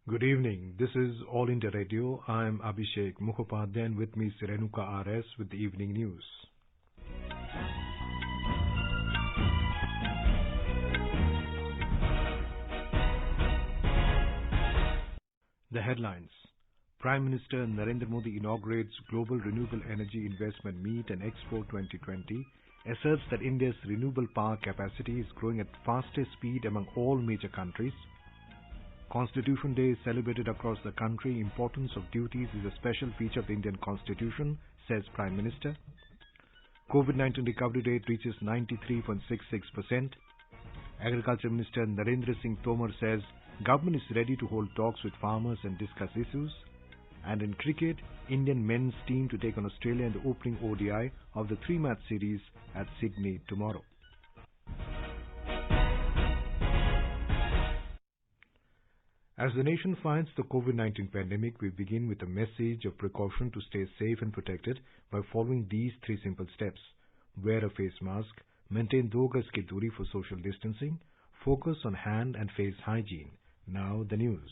Good evening. This is All India Radio. I'm Abhishek Mukhopadhyay and with me Renuka RS with the evening news. The headlines. Prime Minister Narendra Modi inaugurates Global Renewable Energy Investment Meet and Expo 2020, asserts that India's renewable power capacity is growing at fastest speed among all major countries. Constitution Day is celebrated across the country. Importance of duties is a special feature of the Indian Constitution, says Prime Minister. COVID-19 recovery rate reaches 93.66%. Agriculture Minister Narendra Singh Tomar says government is ready to hold talks with farmers and discuss issues. And in cricket, Indian men's team to take on Australia in the opening ODI of the three-match series at Sydney tomorrow. As the nation fights the COVID-19 pandemic, we begin with a message of precaution to stay safe and protected by following these three simple steps. Wear a face mask, maintain 2 gaz ki duri for social distancing, focus on hand and face hygiene. Now the news.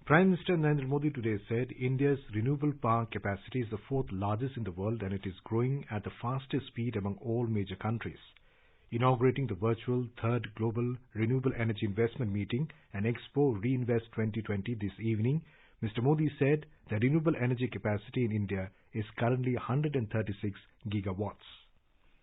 Prime Minister Narendra Modi today said India's renewable power capacity is the 4th largest in the world and it is growing at the fastest speed among all major countries. Inaugurating the virtual 3rd Global Renewable Energy Investment Meeting and Expo Reinvest 2020 this evening, Mr. Modi said the renewable energy capacity in India is currently 136 gigawatts.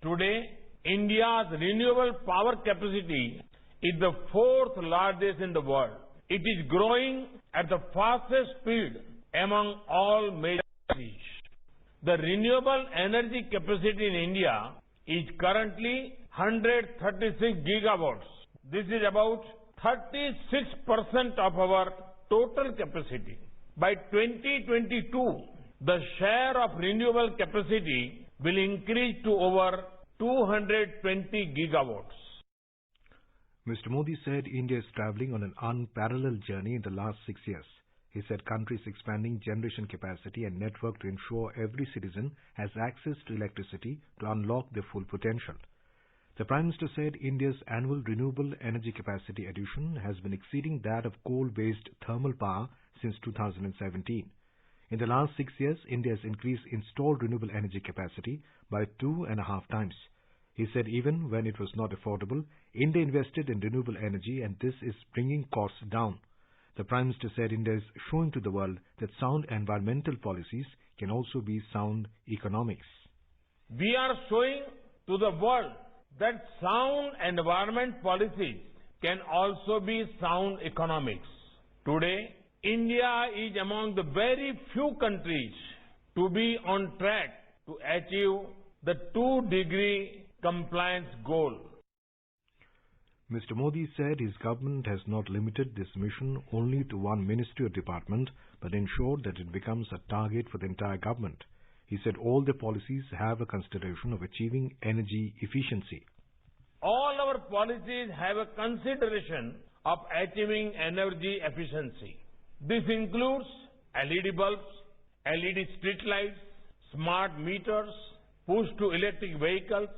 Today, India's renewable power capacity is the 4th largest in the world. It is growing at the fastest speed among all major countries. The renewable energy capacity in India is currently 136 gigawatts. This is about 36% of our total capacity. By 2022, the share of renewable capacity will increase to over 220 gigawatts. Mr. Modi said India is traveling on an unparalleled journey in the last 6 years. He said countries expanding generation capacity and network to ensure every citizen has access to electricity to unlock their full potential. The Prime Minister said India's annual renewable energy capacity addition has been exceeding that of coal-based thermal power since 2017. In the last 6 years, India has increased installed renewable energy capacity by 2.5 times. He said even when it was not affordable, India invested in renewable energy and this is bringing costs down. The Prime Minister said India is showing to the world that sound environmental policies can also be sound economics. We are showing to the world that sound environment policies can also be sound economics. Today, India is among the very few countries to be on track to achieve the 2-degree compliance goal. Mr. Modi said his government has not limited this mission only to one ministry or department, but ensured that it becomes a target for the entire government. He said all the policies have a consideration of achieving energy efficiency. All our policies have a consideration of achieving energy efficiency. This includes LED bulbs, LED street lights, smart meters, push-to-electric vehicles,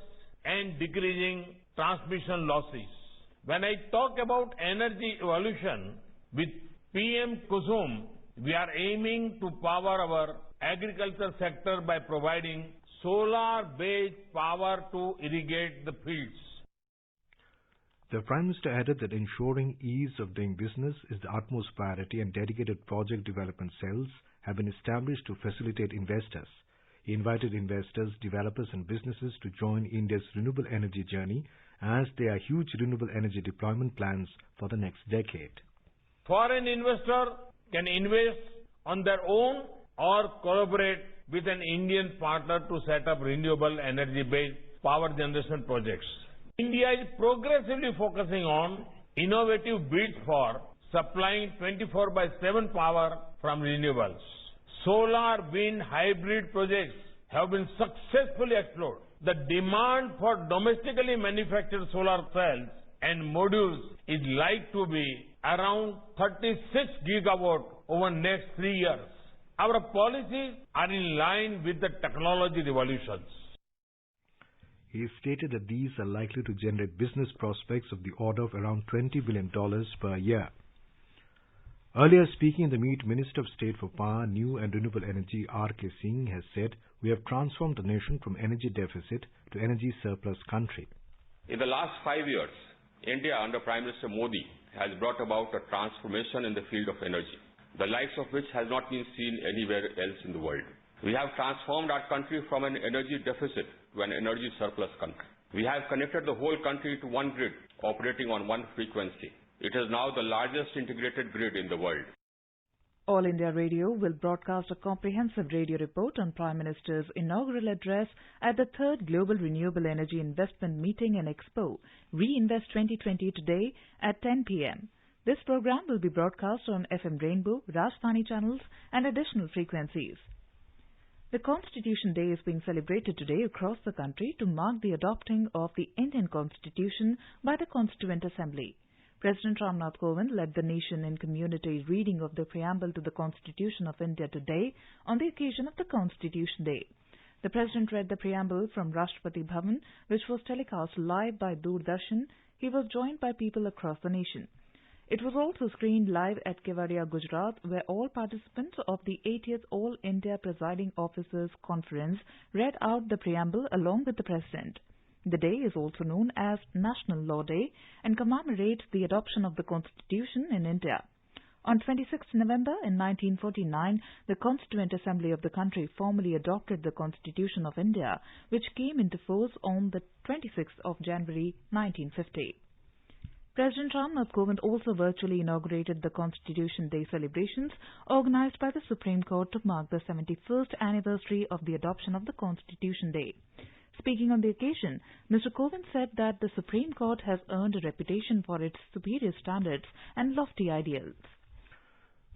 and decreasing transmission losses. When I talk about energy evolution, with PM Kusum, we are aiming to power our agriculture sector by providing solar-based power to irrigate the fields. The Prime Minister added that ensuring ease of doing business is the utmost priority and dedicated project development cells have been established to facilitate investors. He invited investors, developers and businesses to join India's renewable energy journey as there are huge renewable energy deployment plans for the next decade. Foreign investor can invest on their own or collaborate with an Indian partner to set up renewable energy-based power generation projects. India is progressively focusing on innovative bids for supplying 24/7 power from renewables. Solar, wind, hybrid projects have been successfully explored. The demand for domestically manufactured solar cells and modules is likely to be around 36 gigawatt over the next 3 years. Our policies are in line with the technology revolutions. He stated that these are likely to generate business prospects of the order of around $20 billion per year. Earlier speaking in the meet, Minister of State for Power, New and Renewable Energy R.K. Singh has said, "We have transformed the nation from energy deficit to energy surplus country." In the last 5 years, India under Prime Minister Modi has brought about a transformation in the field of energy, the likes of which has not been seen anywhere else in the world. We have transformed our country from an energy deficit to an energy surplus country. We have connected the whole country to one grid operating on one frequency. It is now the largest integrated grid in the world. All India Radio will broadcast a comprehensive radio report on Prime Minister's inaugural address at the 3rd Global Renewable Energy Investment Meeting and Expo, Reinvest 2020 today at 10 p.m. This program will be broadcast on FM Rainbow, Rajthani channels and additional frequencies. The Constitution Day is being celebrated today across the country to mark the adopting of the Indian Constitution by the Constituent Assembly. President Ramnath Kovind led the nation in community reading of the preamble to the Constitution of India today on the occasion of the Constitution Day. The President read the preamble from Rashtrapati Bhavan, which was telecast live by Doordarshan. He was joined by people across the nation. It was also screened live at Kevadia, Gujarat, where all participants of the 80th All India Presiding Officers Conference read out the preamble along with the President. The day is also known as National Law Day and commemorates the adoption of the Constitution in India. On 26 November in 1949, the Constituent Assembly of the country formally adopted the Constitution of India, which came into force on the 26th of January 1950. President Ramnath Kovind also virtually inaugurated the Constitution Day celebrations organized by the Supreme Court to mark the 71st anniversary of the adoption of the Constitution Day. Speaking on the occasion, Mr. Kovind said that the Supreme Court has earned a reputation for its superior standards and lofty ideals.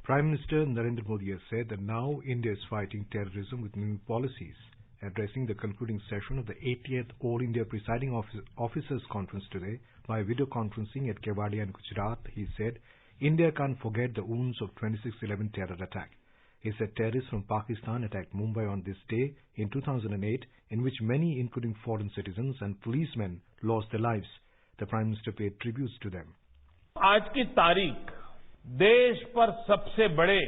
Prime Minister Narendra Modi has said that now India is fighting terrorism with new policies. Addressing the concluding session of the 80th All India Presiding Officers Conference today by video conferencing at Kevadia in Gujarat, he said, "India can't forget the wounds of 26/11 terror attack." He said terrorists from Pakistan attacked Mumbai on this day in 2008, in which many, including foreign citizens and policemen, lost their lives. The Prime Minister paid tributes to them. आज की तारीख देश पर सबसे बड़े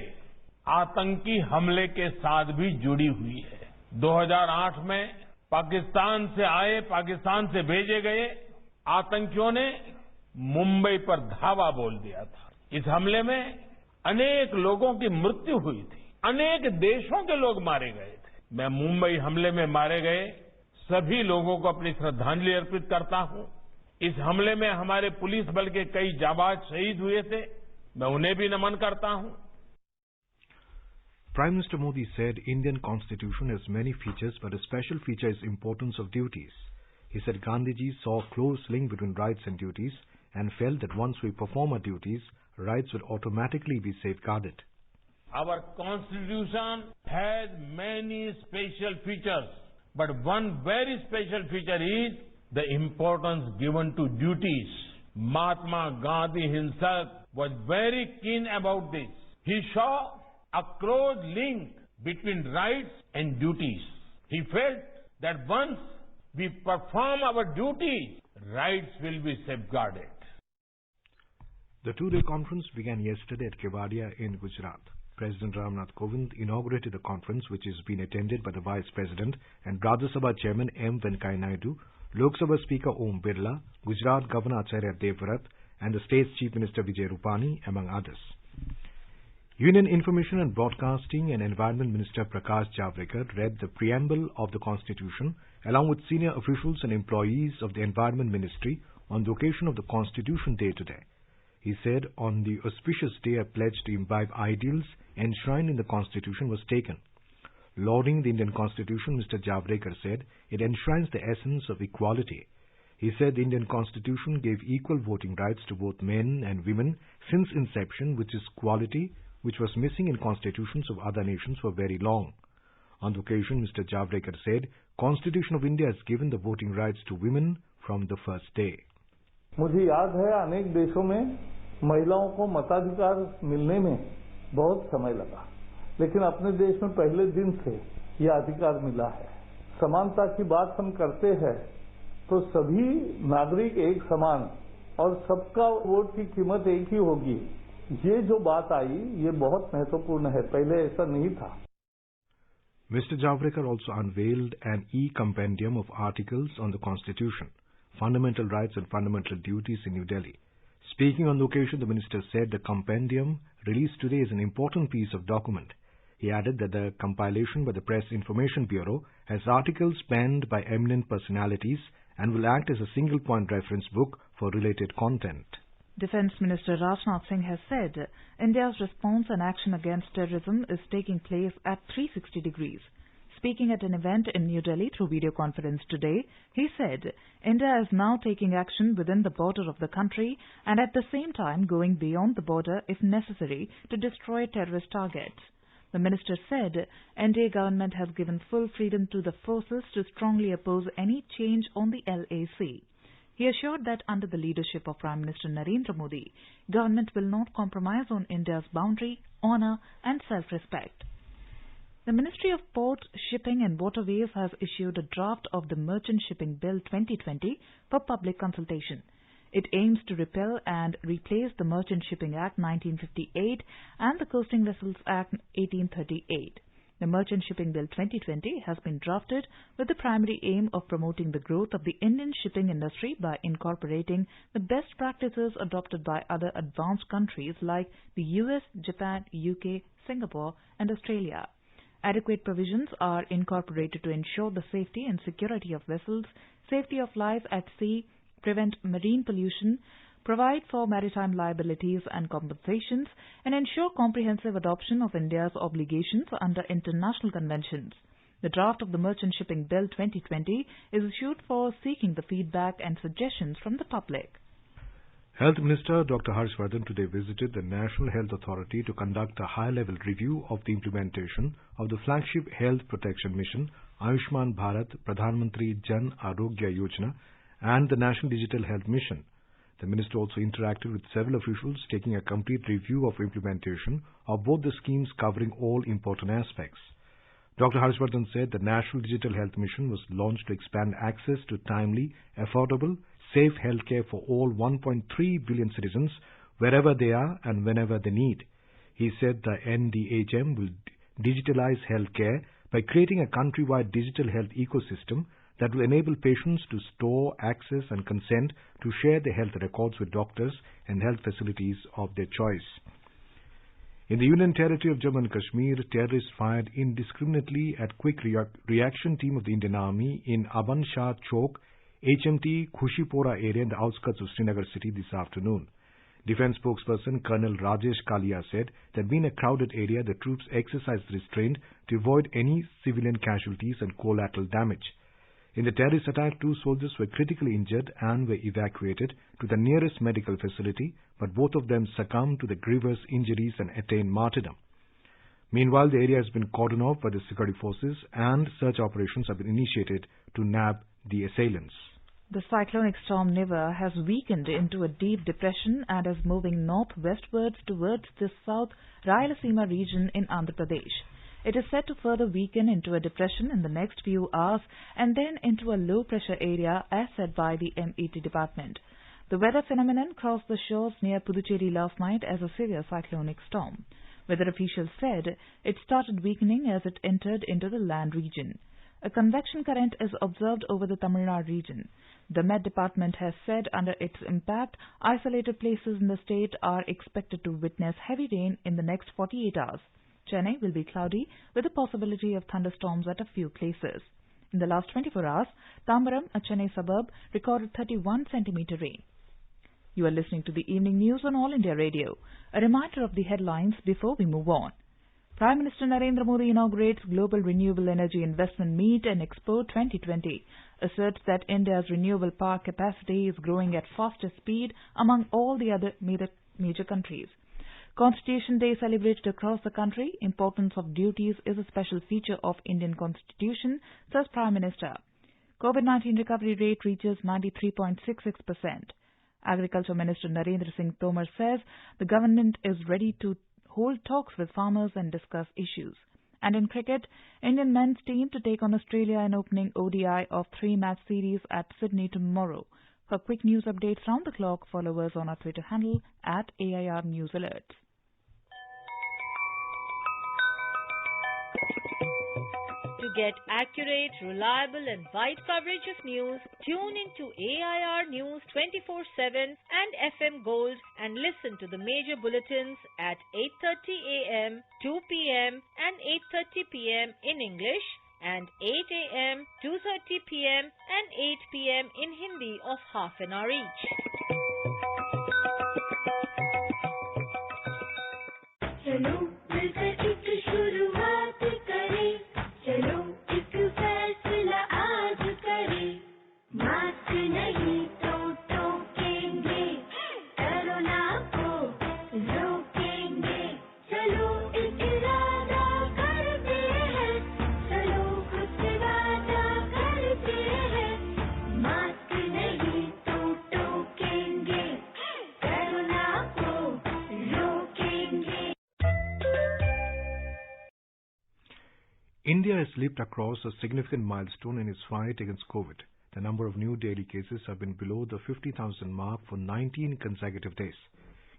आतंकी हमले के साथ भी जुड़ी हुई है। 2008 में पाकिस्तान से आए, पाकिस्तान से भेजे गए आतंकियों ने मुंबई पर धावा बोल दिया था। इस हमले में अनेक लोगों की मृत्यु हुई थी, अनेक देशों के लोग मारे गए थे। मैं मुंबई हमले में मारे गए सभी लोगों को अपनी श्रद्धांजलि अर्पित करता हूं। इस हमले में हमारे पुलिस बल के कई जाबाज शहीद हुए थे, मैं उन्हें भी नमन करता हूं। Prime Minister Modi said Indian Constitution has many features, but a special feature is importance of duties. He said Gandhiji saw a close link between rights and duties and felt that once we perform our duties, rights would automatically be safeguarded. Our Constitution has many special features, but one very special feature is the importance given to duties. Mahatma Gandhi himself was very keen about this. He saw a close link between rights and duties. He felt that once we perform our duties, rights will be safeguarded. The two-day conference began yesterday at Kevadia in Gujarat. President Ramnath Kovind inaugurated the conference, which has been attended by the Vice President and Rajya Sabha Chairman M. Venkaiah Naidu, Lok Sabha Speaker Om Birla, Gujarat Governor Acharya Devvrat, and the state's Chief Minister Vijay Rupani, among others. Union Information and Broadcasting and Environment Minister Prakash Javadekar read the preamble of the Constitution along with senior officials and employees of the Environment Ministry on the occasion of the Constitution Day today. He said on the auspicious day a pledge to imbibe ideals enshrined in the Constitution was taken. Lauding the Indian Constitution, Mr. Javadekar said it enshrines the essence of equality. He said the Indian Constitution gave equal voting rights to both men and women since inception, which is quality which was missing in constitutions of other nations for very long. On the occasion, Mr. Javadekar said, Constitution of India has given the voting rights to women from the first day. मुझे याद है अनेक देशों में महिलाओं को मताधिकार मिलने में बहुत समय लगा, लेकिन अपने देश में पहले दिन से यह अधिकार मिला है। समानता की बात हम करते हैं तो सभी नागरिक एक समान और सबका वोट की कीमत एक ही होगी, ये जो बात आई ये बहुत महत्वपूर्ण है, पहले ऐसा नहीं था. Mr. Javadekar also unveiled an e-compendium of articles on the Constitution, fundamental rights and fundamental duties in New Delhi. Speaking on the occasion, the minister said the compendium released today is an important piece of document. He added that the compilation by the Press Information Bureau has articles penned by eminent personalities and will act as a single-point reference book for related content. Defence Minister Rajnath Singh has said India's response and action against terrorism is taking place at 360 degrees. Speaking at an event in New Delhi through video conference today, he said India is now taking action within the border of the country and at the same time going beyond the border if necessary to destroy terrorist targets. The minister said NDA government has given full freedom to the forces to strongly oppose any change on the LAC. He assured that under the leadership of Prime Minister Narendra Modi, government will not compromise on India's boundary, honour and self-respect. The Ministry of Ports, Shipping and Waterways has issued a draft of the Merchant Shipping Bill 2020 for public consultation. It aims to repeal and replace the Merchant Shipping Act 1958 and the Coasting Vessels Act 1838. The Merchant Shipping Bill 2020 has been drafted with the primary aim of promoting the growth of the Indian shipping industry by incorporating the best practices adopted by other advanced countries like the US, Japan, UK, Singapore and Australia. Adequate provisions are incorporated to ensure the safety and security of vessels, safety of life at sea, prevent marine pollution, provide for maritime liabilities and compensations, and ensure comprehensive adoption of India's obligations under international conventions. The draft of the Merchant Shipping Bill 2020 is issued for seeking the feedback and suggestions from the public. Health Minister Dr. Harshvardhan today visited the National Health Authority to conduct a high-level review of the implementation of the flagship health protection mission Ayushman Bharat Pradhan Mantri Jan Arogya Yojana and the National Digital Health Mission. The minister also interacted with several officials taking a complete review of implementation of both the schemes covering all important aspects. Dr. Harshvardhan said the National Digital Health Mission was launched to expand access to timely, affordable, safe healthcare for all 1.3 billion citizens wherever they are and whenever they need. He said the NDHM will digitalize healthcare by creating a countrywide digital health ecosystem that will enable patients to store, access and consent to share their health records with doctors and health facilities of their choice. In the Union Territory of Jammu and Kashmir, terrorists fired indiscriminately at quick reaction team of the Indian Army in Aban Shah Chowk, HMT Khushipora area in the outskirts of Srinagar city this afternoon. Defence spokesperson Colonel Rajesh Kalia said that being a crowded area, the troops exercised restraint to avoid any civilian casualties and collateral damage. In the terrorist attack, 2 soldiers were critically injured and were evacuated to the nearest medical facility, but both of them succumbed to the grievous injuries and attained martyrdom. Meanwhile, the area has been cordoned off by the security forces and search operations have been initiated to nab the assailants. The cyclonic storm Niva has weakened into a deep depression and is moving northwestwards towards the South Rayalaseema region in Andhra Pradesh. It is set to further weaken into a depression in the next few hours and then into a low-pressure area as said by the MET department. The weather phenomenon crossed the shores near Puducherry last night as a severe cyclonic storm. Weather officials said it started weakening as it entered into the land region. A convection current is observed over the Tamil Nadu region. The Met Department has said under its impact, isolated places in the state are expected to witness heavy rain in the next 48 hours. Chennai will be cloudy with the possibility of thunderstorms at a few places. In the last 24 hours, Tambaram, a Chennai suburb, recorded 31 centimeter rain. You are listening to the evening news on All India Radio. A reminder of the headlines before we move on. Prime Minister Narendra Modi inaugurates Global Renewable Energy Investment Meet and Expo 2020, asserts that India's renewable power capacity is growing at faster speed among all the other major countries. Constitution Day celebrated across the country. Importance of duties is a special feature of Indian Constitution, says Prime Minister. COVID-19 recovery rate reaches 93.66%. Agriculture Minister Narendra Singh Tomar says the government is ready to hold talks with farmers and discuss issues. And in cricket, Indian men's team to take on Australia in opening ODI of 3-match series at Sydney tomorrow. For quick news updates round the clock, follow us on our Twitter handle @AIR News Alerts. To get accurate, reliable and wide coverage of news, tune into AIR News 24/7 and FM Gold and listen to the major bulletins at 8:30 a.m., 2 p.m. and 8:30 p.m. in English and 8 a.m., 2:30 p.m. and 8 p.m. in Hindi of half an hour each. चलो मिलकर एक शुरुआत करें, चलो एक फैसला आज करें, मास्क नहीं तो टोकेंगे, कोरोना को रोकेंगे, चलो एक इरादा करते हैं, चलो खुद से वादा करते हैं, मास्क नहीं तो टोकेंगे, कोरोना को रोकेंगे. India has leaped across a significant milestone in its fight against COVID. The number of new daily cases have been below the 50,000 mark for 19 consecutive days.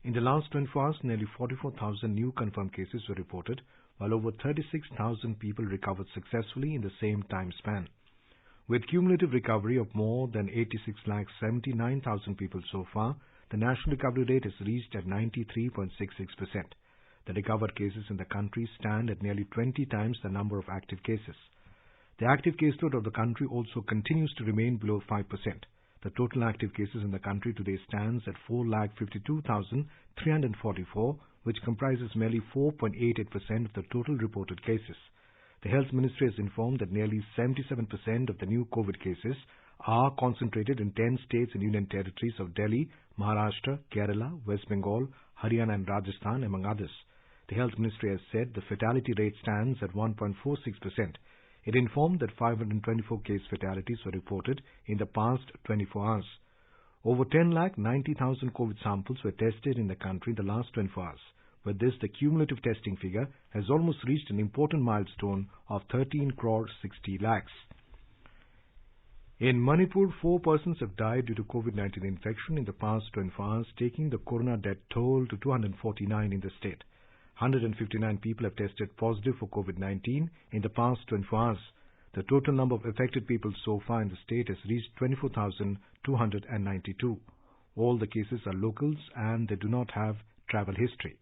In the last 24 hours, nearly 44,000 new confirmed cases were reported, while over 36,000 people recovered successfully in the same time span. With cumulative recovery of more than 86,79,000 people so far, the national recovery rate has reached at 93.66%. The recovered cases in the country stand at nearly 20 times the number of active cases. The active caseload of the country also continues to remain below 5%. The total active cases in the country today stands at 4,52,344, which comprises merely 4.88% of the total reported cases. The Health Ministry has informed that nearly 77% of the new COVID cases are concentrated in 10 states and union territories of Delhi, Maharashtra, Kerala, West Bengal, Haryana and Rajasthan, among others. The Health Ministry has said the fatality rate stands at 1.46%. It informed that 524 case fatalities were reported in the past 24 hours. Over 10,90,000 COVID samples were tested in the country in the last 24 hours. With this, the cumulative testing figure has almost reached an important milestone of 13 crore 60 lakhs. In Manipur, 4 persons have died due to COVID-19 infection in the past 24 hours, taking the corona death toll to 249 in the state. 159 people have tested positive for COVID-19 in the past 24 hours. The total number of affected people so far in the state has reached 24,292. All the cases are locals and they do not have travel history.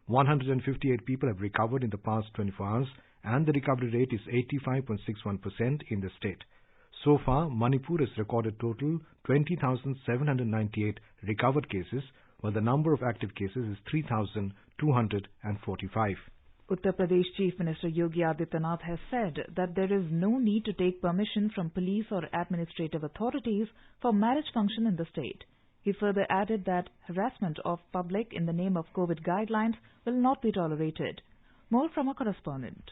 158 people have recovered in the past 24 hours and the recovery rate is 85.61% in the state. So far, Manipur has recorded total 20,798 recovered cases, while the number of active cases is 3,245. Uttar Pradesh Chief Minister Yogi Adityanath has said that there is no need to take permission from police or administrative authorities for marriage function in the state. He further added that harassment of public in the name of COVID guidelines will not be tolerated. More from our correspondent.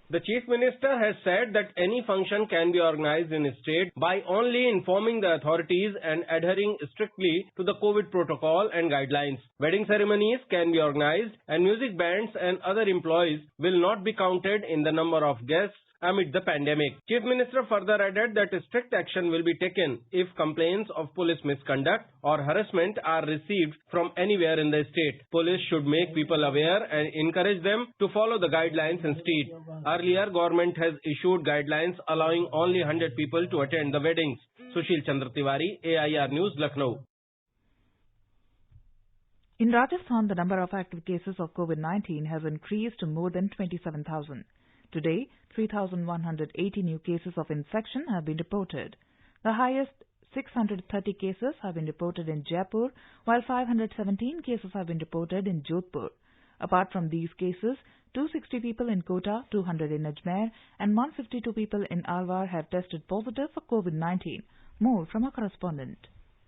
The Chief Minister has said that any function can be organized in his state by only informing the authorities and adhering strictly to the COVID protocol and guidelines. Wedding ceremonies can be organized and music bands and other employees will not be counted in the number of guests amid the pandemic. Chief Minister further added that strict action will be taken if complaints of police misconduct or harassment are received from anywhere in the state. Police should make people aware and encourage them to follow the guidelines instead. Earlier, government has issued guidelines allowing only 100 people to attend the weddings. Sushil Chandra Tiwari, AIR News, Lucknow. In Rajasthan, the number of active cases of COVID-19 has increased to more than 27,000. Today, 3,180 new cases of infection have been reported. The highest 630 cases have been reported in Jaipur, while 517 cases have been reported in Jodhpur. Apart from these cases, 260 people in Kota, 200 in Ajmer, and 152 people in Alwar have tested positive for COVID-19. More from our correspondent.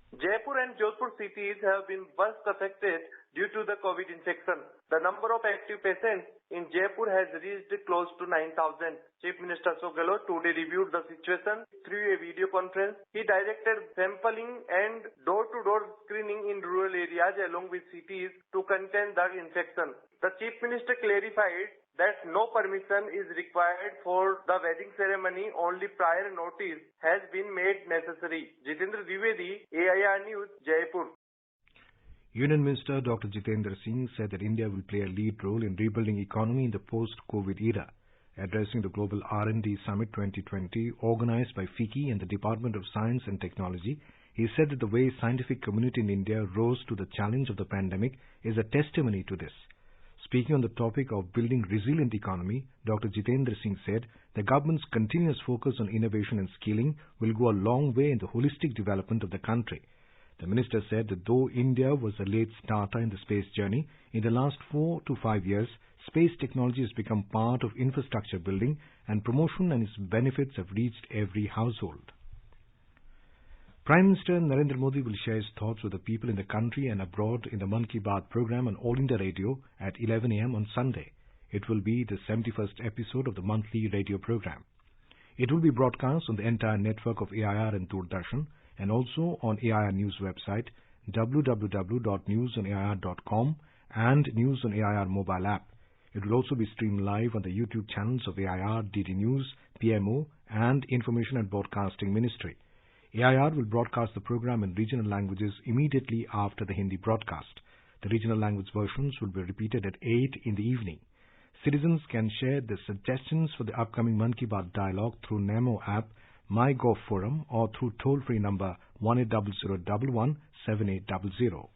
Jaipur and Jodhpur cities have been worst affected due to the COVID infection. The number of active patients in Jaipur has reached close to 9,000. Chief Minister Ashok Gehlot today reviewed the situation through a video conference. He directed sampling and door-to-door screening in rural areas along with cities to contain the infection. The Chief Minister clarified that no permission is required for the wedding ceremony, only prior notice has been made necessary. Jitendra Dwivedi, AIR News, Jaipur. Union Minister Dr. Jitendra Singh said that India will play a lead role in rebuilding economy in the post-COVID era. Addressing the Global R&D Summit 2020 organized by FICCI and the Department of Science and Technology, he said that the way scientific community in India rose to the challenge of the pandemic is a testimony to this. Speaking on the topic of building resilient economy, Dr. Jitendra Singh said the government's continuous focus on innovation and skilling will go a long way in the holistic development of the country. The minister said that though India was a late starter in the space journey, in the last 4 to 5 years, space technology has become part of infrastructure building and promotion, and its benefits have reached every household. Prime Minister Narendra Modi will share his thoughts with the people in the country and abroad in the Mann Ki Baat program on All India Radio at 11 a.m. on Sunday. It will be the 71st episode of the monthly radio program. It will be broadcast on the entire network of AIR and Doordarshan, and also on AIR News website, www.newsonair.com, and News on AIR mobile app. It will also be streamed live on the YouTube channels of AIR, DD News, PMO, and Information and Broadcasting Ministry. AIR will broadcast the program in regional languages immediately after the Hindi broadcast. The regional language versions will be repeated at 8 in the evening. Citizens can share their suggestions for the upcoming Mann Ki Baat dialogue through NAMO app, MyGov forum, or through toll-free number 1800117800.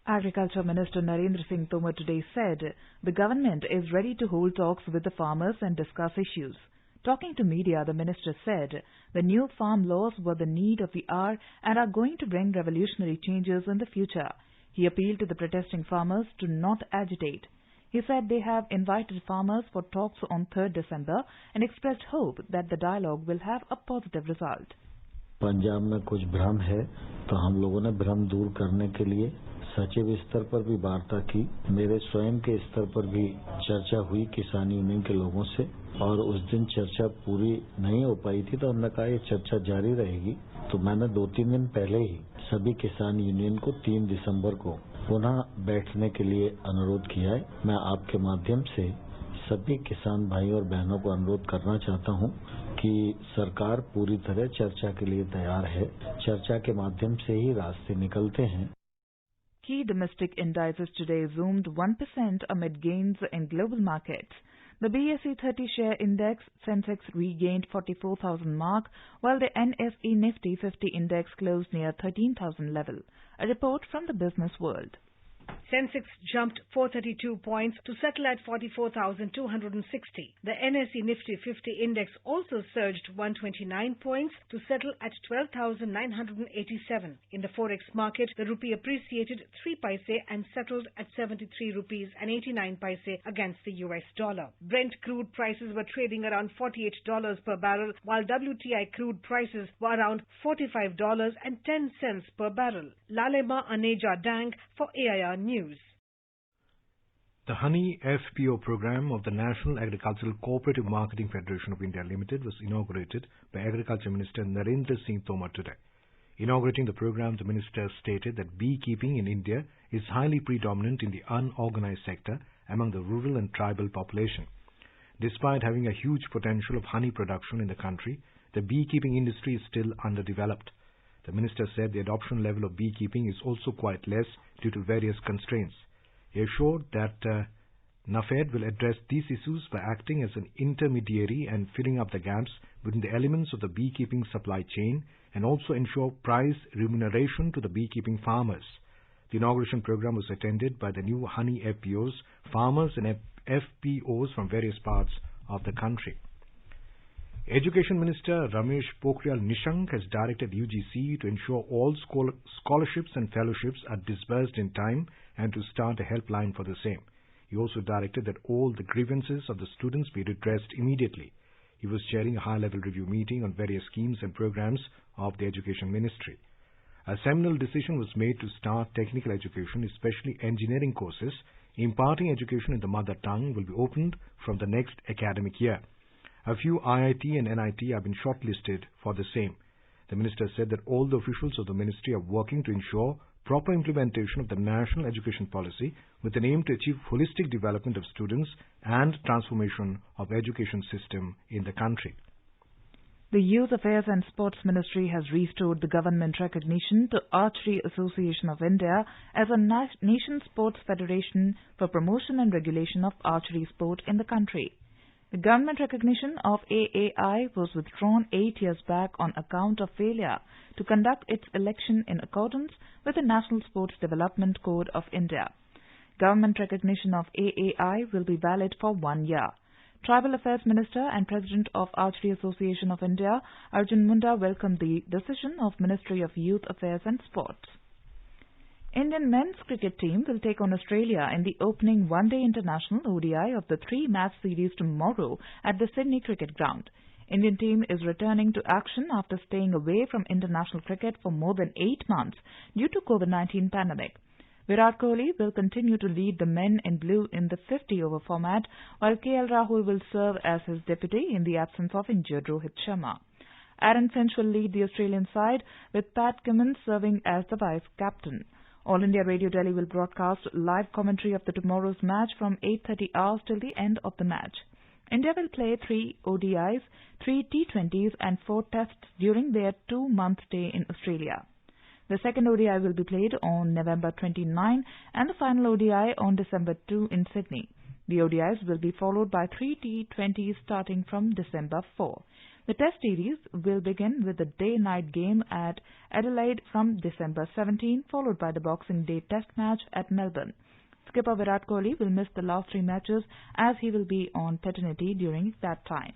Agriculture Minister Narendra Singh Tomar today said the government is ready to hold talks with the farmers and discuss issues. Talking to media, the minister said the new farm laws were the need of the hour and are going to bring revolutionary changes in the future. He appealed to the protesting farmers to not agitate. He said they have invited farmers for talks on 3rd December and expressed hope that the dialogue will have a positive result. Punjab में कुछ भ्रम है तो हम लोगों ने भ्रम दूर करने के लिए सचिव स्तर पर भी वार्ता की, मेरे स्वयं के स्तर पर भी चर्चा हुई किसान यूनियन के लोगों से, और उस दिन चर्चा पूरी नहीं हो पाई थी तो हमने कहा ये चर्चा जारी रहेगी। तो मैंने 2-3 दिन पहले ही सभी किसान यूनियन को 3 दिसंबर को पुनः बैठने के लिए अनुरोध किया है। मैं आपके माध्यम से सभी किसान भाई और बहनों को अनुरोध करना चाहता हूं कि सरकार पूरी तरह चर्चा के लिए तैयार है। चर्चा के माध्यम से ही रास्ते निकलते हैं। Key domestic indices today zoomed 1% amid gains in global markets. The BSE 30 share index Sensex regained 44,000 mark, while the NSE Nifty 50 index closed near 13,000 level. A report from the Business World. Sensex jumped 432 points to settle at 44,260. The NSE Nifty 50 index also surged 129 points to settle at 12,987. In the forex market, the rupee appreciated 3 paise and settled at 73 rupees and 89 paise against the US dollar. Brent crude prices were trading around $48 per barrel, while WTI crude prices were around $45.10 per barrel. Lalema Aneja Dang for AIR News. The Honey FPO program of the National Agricultural Cooperative Marketing Federation of India Limited was inaugurated by Agriculture Minister Narendra Singh Tomar today. Inaugurating the program, the minister stated that beekeeping in India is highly predominant in the unorganized sector among the rural and tribal population. Despite having a huge potential of honey production in the country, the beekeeping industry is still underdeveloped. The minister said the adoption level of beekeeping is also quite less due to various constraints. He assured that NAFED will address these issues by acting as an intermediary and filling up the gaps between the elements of the beekeeping supply chain and also ensure price remuneration to the beekeeping farmers. The inauguration program was attended by the new honey FPOs, farmers and FPOs from various parts of the country. Education Minister Ramesh Pokhriyal Nishank has directed UGC to ensure all scholarships and fellowships are disbursed in time and to start a helpline for the same. He also directed that all the grievances of the students be redressed immediately. He was chairing a high-level review meeting on various schemes and programs of the Education Ministry. A seminal decision was made to start technical education, especially engineering courses. Imparting education in the mother tongue will be opened from the next academic year. A few IIT and NIT have been shortlisted for the same. The minister said that all the officials of the ministry are working to ensure proper implementation of the national education policy with an aim to achieve holistic development of students and transformation of education system in the country. The Youth Affairs and Sports Ministry has restored the government recognition to Archery Association of India as a nation sports federation for promotion and regulation of archery sport in the country. The government recognition of AAI was withdrawn 8 years back on account of failure to conduct its election in accordance with the National Sports Development Code of India. Government recognition of AAI will be valid for 1 year. Tribal Affairs Minister and President of Archery Association of India, Arjun Munda, welcomed the decision of Ministry of Youth Affairs and Sports. Indian men's cricket team will take on Australia in the opening one-day international ODI of the 3-match series tomorrow at the Sydney Cricket Ground. Indian team is returning to action after staying away from international cricket for more than 8 months due to COVID-19 pandemic. Virat Kohli will continue to lead the men in blue in the 50-over format, while KL Rahul will serve as his deputy in the absence of injured Rohit Sharma. Aaron Finch will lead the Australian side, with Pat Cummins serving as the vice-captain. All India Radio Delhi will broadcast live commentary of the tomorrow's match from 8:30 hours till the end of the match. India will play 3 ODIs, 3 T20s and 4 tests during their 2-month stay in Australia. The second ODI will be played on November 29 and the final ODI on December 2 in Sydney. The ODIs will be followed by 3 T20s starting from December 4. The Test series will begin with the day-night game at Adelaide from December 17, followed by the Boxing Day Test match at Melbourne. Skipper Virat Kohli will miss the last 3 matches as he will be on paternity during that time.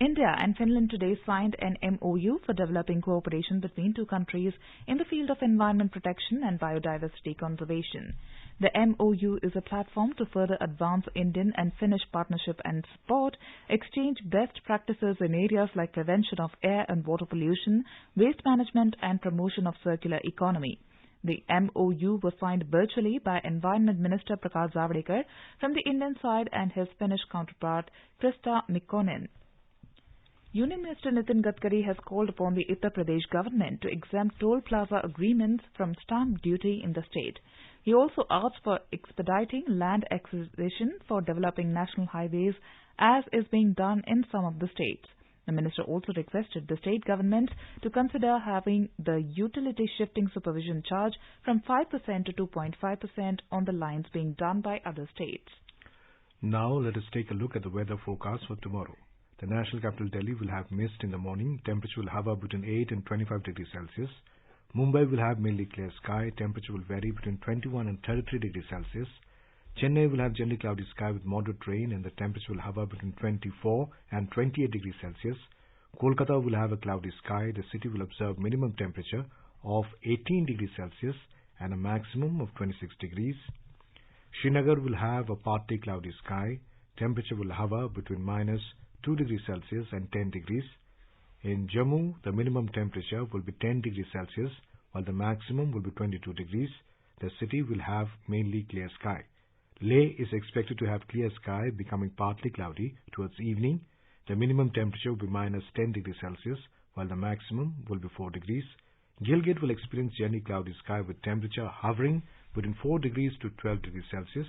India and Finland today signed an MOU for developing cooperation between 2 countries in the field of environment protection and biodiversity conservation. The MOU is a platform to further advance Indian and Finnish partnership and support, exchange best practices in areas like prevention of air and water pollution, waste management and promotion of circular economy. The MOU was signed virtually by Environment Minister Prakash Javadekar from the Indian side and his Finnish counterpart Krista Mikkonen. Union Minister Nitin Gadkari has called upon the Uttar Pradesh government to exempt toll plaza agreements from stamp duty in the state. He also asked for expediting land acquisition for developing national highways as is being done in some of the states. The minister also requested the state government to consider having the utility shifting supervision charge from 5% to 2.5% on the lines being done by other states. Now let us take a look at the weather forecast for tomorrow. The national capital Delhi will have mist in the morning. Temperature will hover between 8 and 25 degrees Celsius. Mumbai will have mainly clear sky. Temperature will vary between 21 and 33 degrees Celsius. Chennai will have generally cloudy sky with moderate rain and the temperature will hover between 24 and 28 degrees Celsius. Kolkata will have a cloudy sky. The city will observe minimum temperature of 18 degrees Celsius and a maximum of 26 degrees. Srinagar will have a partly cloudy sky. Temperature will hover between minus 2 degrees Celsius and 10 degrees. In Jammu, the minimum temperature will be 10 degrees Celsius while the maximum will be 22 degrees. The city will have mainly clear sky. Leh is expected to have clear sky becoming partly cloudy towards evening. The minimum temperature will be minus 10 degrees Celsius while the maximum will be 4 degrees. Gilgit will experience generally cloudy sky with temperature hovering between 4 degrees to 12 degrees Celsius.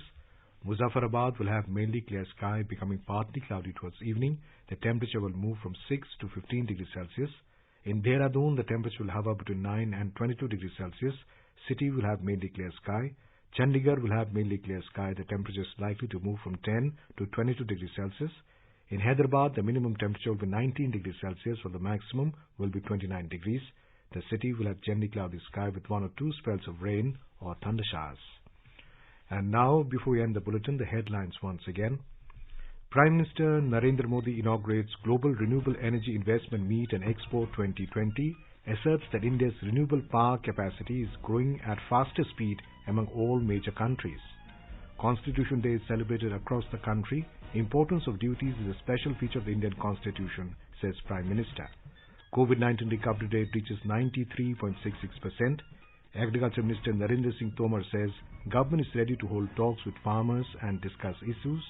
Muzaffarabad will have mainly clear sky becoming partly cloudy towards evening. The temperature will move from 6 to 15 degrees Celsius. In Dehradun, the temperature will hover between 9 and 22 degrees Celsius. City will have mainly clear sky. Chandigarh will have mainly clear sky. The temperature is likely to move from 10 to 22 degrees Celsius. In Hyderabad, the minimum temperature will be 19 degrees Celsius while the maximum will be 29 degrees. The city will have generally cloudy sky with 1 or 2 spells of rain or thunder showers. And now, before we end the bulletin, the headlines once again. Prime Minister Narendra Modi inaugurates Global Renewable Energy Investment Meet and Expo 2020, asserts that India's renewable power capacity is growing at faster speed among all major countries. Constitution Day is celebrated across the country. Importance of duties is a special feature of the Indian Constitution, says Prime Minister. COVID-19 recovery rate reaches 93.66%. Agriculture Minister Narendra Singh Tomar says government is ready to hold talks with farmers and discuss issues.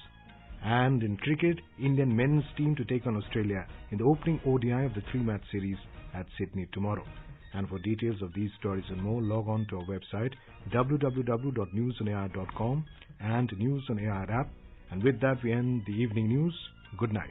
And in cricket, Indian men's team to take on Australia in the opening ODI of the 3-match series at Sydney tomorrow. And for details of these stories and more, log on to our website www.newsonair.com and News on Air app. And with that, we end the evening news. Good night.